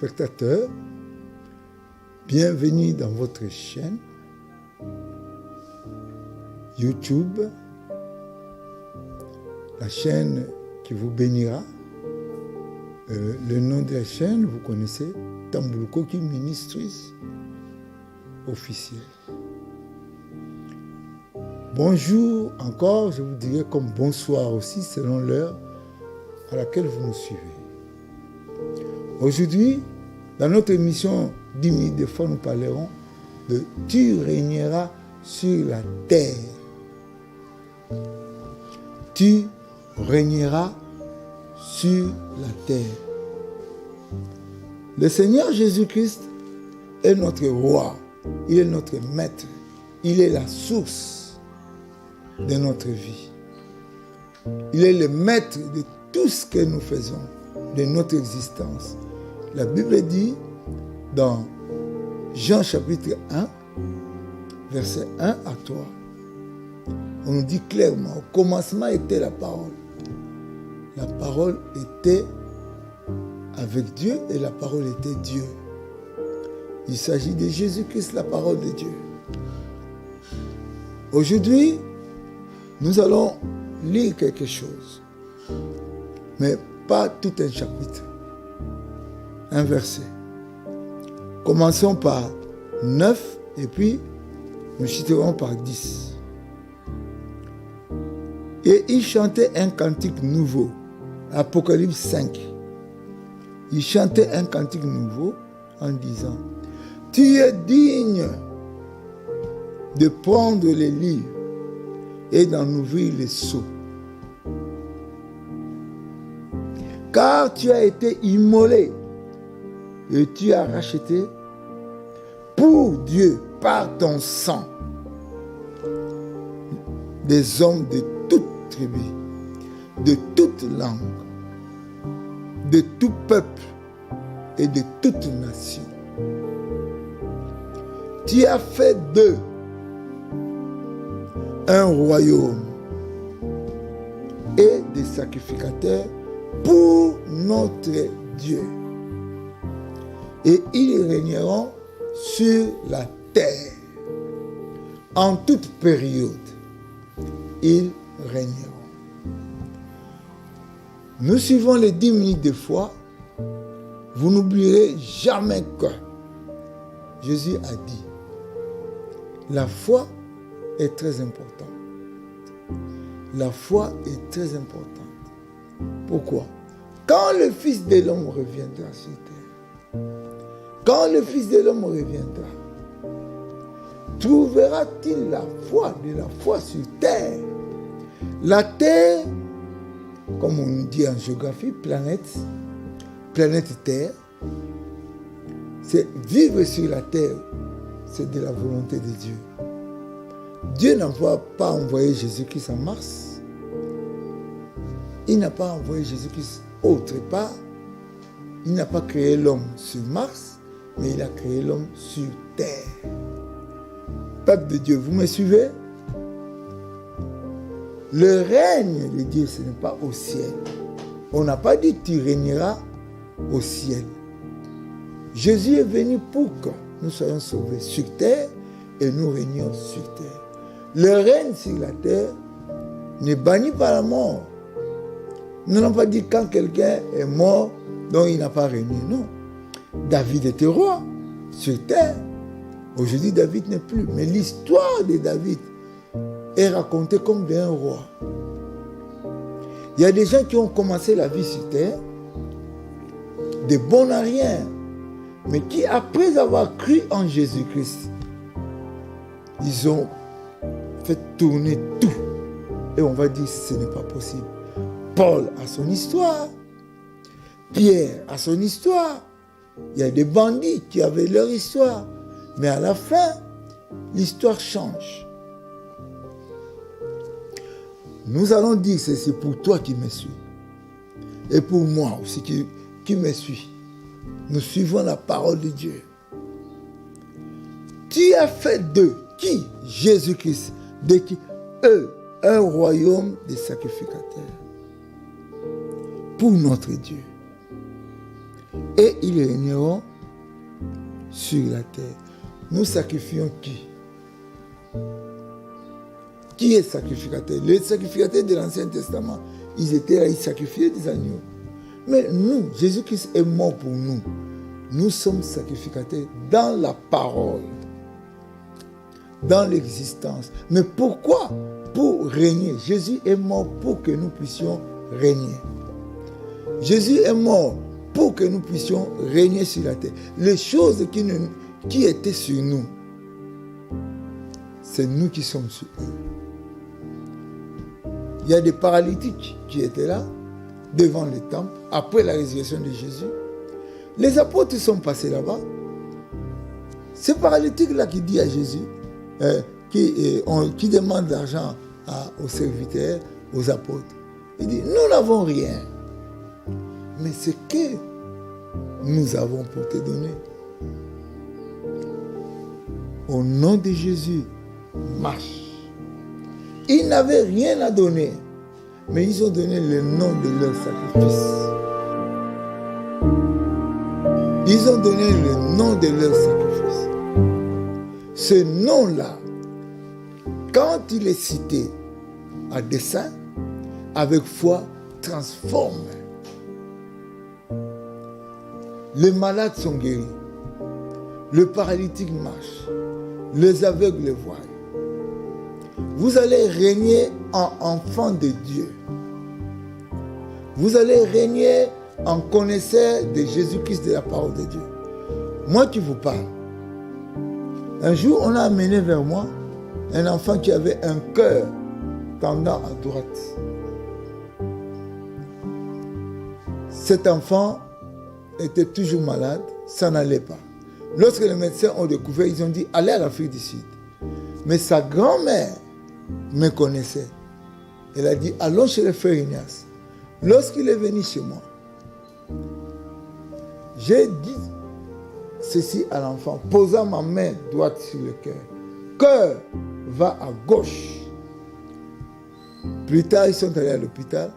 téléspectateurs, bienvenue dans votre chaîne YouTube, la chaîne qui vous bénira. Le nom de la chaîne, vous connaissez, Tambulu Koki Ministries officiel. Bonjour encore, je vous dirai comme bonsoir aussi, selon l'heure à laquelle vous nous suivez. Aujourd'hui, dans notre émission 10 minutes de foi, nous parlerons de « Tu régneras sur la terre ». Tu régneras sur la terre. Le Seigneur Jésus-Christ est notre roi, il est notre maître, il est la source de notre vie. Il est le maître de tout ce que nous faisons, de notre existence. La Bible dit dans Jean chapitre 1, verset 1 à 3, on nous dit clairement, au commencement était la parole. La parole était avec Dieu et la parole était Dieu. Il s'agit de Jésus-Christ, la parole de Dieu. Aujourd'hui, nous allons lire quelque chose, mais pas tout un chapitre, un verset. Commençons par 9 et puis nous chiterons par 10. Et il chantait un cantique nouveau, Apocalypse 5. Il chantait un cantique nouveau en disant, « Tu es digne de prendre les livres et d'en ouvrir les sceaux. Car tu as été immolé et tu as racheté pour Dieu par ton sang des hommes de toute tribu, de toute langue, de tout peuple et de toute nation. Tu as fait d'eux un royaume et des sacrificateurs pour notre Dieu. Et ils régneront sur la terre. En toute période, ils régneront. Nous suivons les 10 minutes de foi. Vous n'oublierez jamais que Jésus a dit, la foi est très importante. La foi est très importante. Pourquoi? Quand le Fils de l'homme reviendra sur terre, quand le Fils de l'homme reviendra, trouvera-t-il la foi sur terre? La terre, comme on dit en géographie, planète Terre, c'est vivre sur la terre, c'est de la volonté de Dieu. Dieu n'a pas envoyé Jésus-Christ en Mars. Il n'a pas envoyé Jésus-Christ autre part. Il n'a pas créé l'homme sur Mars, mais il a créé l'homme sur terre. Peuple de Dieu, vous me suivez? Le règne de Dieu, ce n'est pas au ciel. On n'a pas dit tu régneras au ciel. Jésus est venu pour que nous soyons sauvés sur terre et nous régnions sur terre. Le règne sur la terre n'est banni par la mort. Nous n'avons pas dit quand quelqu'un est mort, donc il n'a pas régné. Non. David était roi sur terre. Aujourd'hui, David n'est plus. Mais l'histoire de David est racontée comme d'un roi. Il y a des gens qui ont commencé la vie sur terre, de bons à rien, mais qui, après avoir cru en Jésus-Christ, ils ont fait tourner tout. Et on va dire que ce n'est pas possible. Paul a son histoire. Pierre a son histoire. Il y a des bandits qui avaient leur histoire. Mais à la fin, l'histoire change. Nous allons dire ceci pour toi qui me suis. Et pour moi aussi qui me suis. Nous suivons la parole de Dieu. Tu as fait d'eux, qui? Jésus-Christ. De qui? Eux, un royaume de sacrificateurs. Pour notre Dieu. et ils régneront sur la terre. Nous sacrifions qui? Qui est sacrificateur? Les sacrificateurs de l'Ancien Testament, ils étaient là, ils sacrifiaient des agneaux. Mais nous, Jésus-Christ est mort pour nous. Nous sommes sacrificateurs dans la parole, dans l'existence. Mais pourquoi? Pour régner. Jésus est mort pour que nous puissions régner. Jésus est mort pour que nous puissions régner sur la terre. Les choses qui étaient sur nous, c'est nous qui sommes sur eux. Il y a des paralytiques qui étaient là, devant le temple, après la résurrection de Jésus. Les apôtres sont passés là-bas. Ce paralytique-là qui dit à Jésus, qui demande de l'argent aux serviteurs, aux apôtres, il dit, nous n'avons rien, mais ce que nous avons pour te donner. Au nom de Jésus, marche. Ils n'avaient rien à donner, mais ils ont donné le nom de leur sacrifice. Ils ont donné le nom de leur sacrifice. Ce nom-là, quand il est cité à dessein, avec foi, transforme. Les malades sont guéris. Le paralytique marche. Les aveugles voient. Vous allez régner en enfant de Dieu. Vous allez régner en connaisseur de Jésus-Christ, de la parole de Dieu. Moi qui vous parle. Un jour, on a amené vers moi un enfant qui avait un cœur tendant à droite. Cet enfant était toujours malade, ça n'allait pas. Lorsque les médecins ont découvert, ils ont dit, allez à l'Afrique du Sud. Mais sa grand-mère me connaissait. Elle a dit, allons chez le frère Ignace. Lorsqu'il est venu chez moi, j'ai dit ceci à l'enfant, posant ma main droite sur le cœur. Cœur va à gauche. Plus tard, ils sont allés à l'hôpital.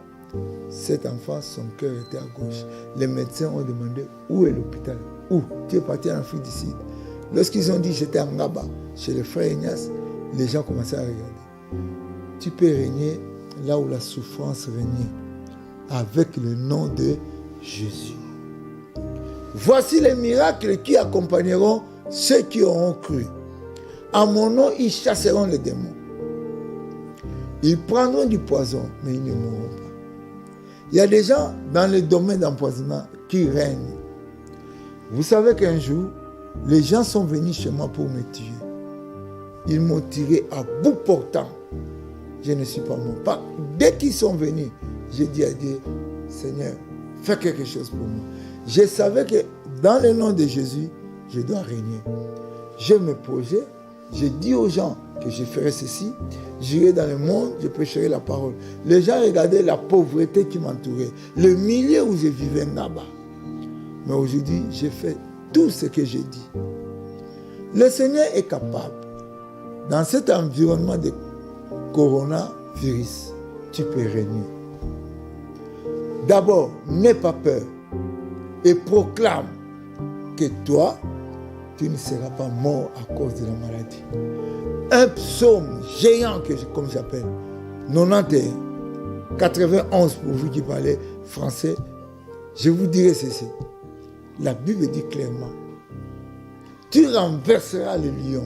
Cet enfant, son cœur était à gauche. Les médecins ont demandé, où est l'hôpital? Où? Tu es parti en Afrique du Sud. Lorsqu'ils ont dit, j'étais en Ngaba, chez le frère Ignace, les gens commençaient à regarder. Tu peux régner là où la souffrance régnait, avec le nom de Jésus. Voici les miracles qui accompagneront ceux qui auront cru. À mon nom, ils chasseront les démons. Ils prendront du poison, mais ils ne mourront pas. Il y a des gens dans le domaine d'empoisonnement qui règnent. Vous savez qu'un jour, les gens sont venus chez moi pour me tuer. Ils m'ont tiré à bout portant. Je ne suis pas mort. Dès qu'ils sont venus, j'ai dit à Dieu, Seigneur, fais quelque chose pour moi. Je savais que dans le nom de Jésus, je dois régner. Je me posais, j'ai dit aux gens que je ferais ceci, j'irai dans le monde, je prêcherai la parole. Les gens regardaient la pauvreté qui m'entourait, le milieu où je vivais là-bas. Mais aujourd'hui, j'ai fait tout ce que j'ai dit. Le Seigneur est capable, dans cet environnement de coronavirus, tu peux régner. D'abord, n'aie pas peur et proclame que toi, tu ne seras pas mort à cause de la maladie. Un psaume géant, comme j'appelle, 91, 91 pour vous qui parlez français, je vous dirai ceci. La Bible dit clairement, tu renverseras le lion.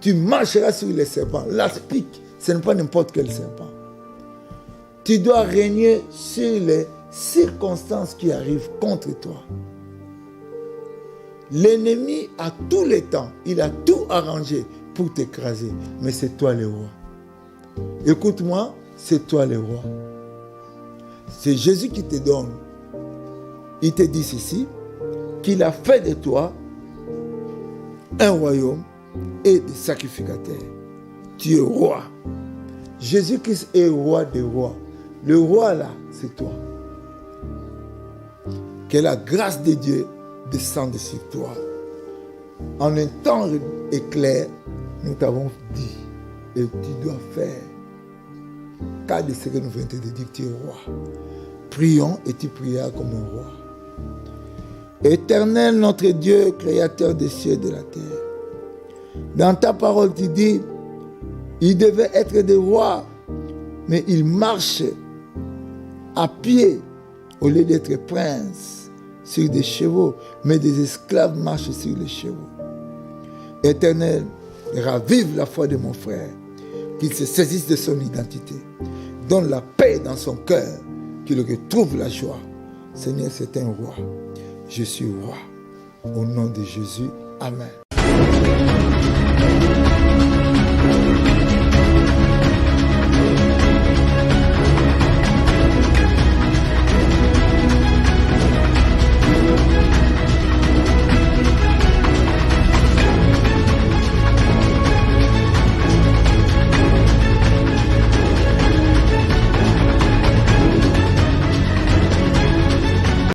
Tu marcheras sur les serpents. L'aspic, ce n'est pas n'importe quel serpent. Tu dois régner sur les circonstances qui arrivent contre toi. L'ennemi, à tous les temps, il a tout arrangé pour t'écraser. Mais c'est toi le roi. Écoute-moi, c'est toi le roi. C'est Jésus qui te donne. Il te dit ceci, qu'il a fait de toi un royaume et des sacrificateurs. Tu es roi. Jésus-Christ est roi des rois. Le roi là, c'est toi. Que la grâce de Dieu descende sur toi. En un temps éclair, nous t'avons dit, et tu dois faire. Cas de ce que nous venons de dire, tu es roi. Prions et tu prieras comme un roi. Éternel notre Dieu, créateur des cieux et de la terre. Dans ta parole, tu dis, ils devaient être des rois, mais ils marchaient à pied au lieu d'être princes sur des chevaux, mais des esclaves marchent sur les chevaux. Éternel, ravive la foi de mon frère, qu'il se saisisse de son identité. Donne la paix dans son cœur, qu'il retrouve la joie. Seigneur, c'est un roi. Je suis roi. Au nom de Jésus, Amen.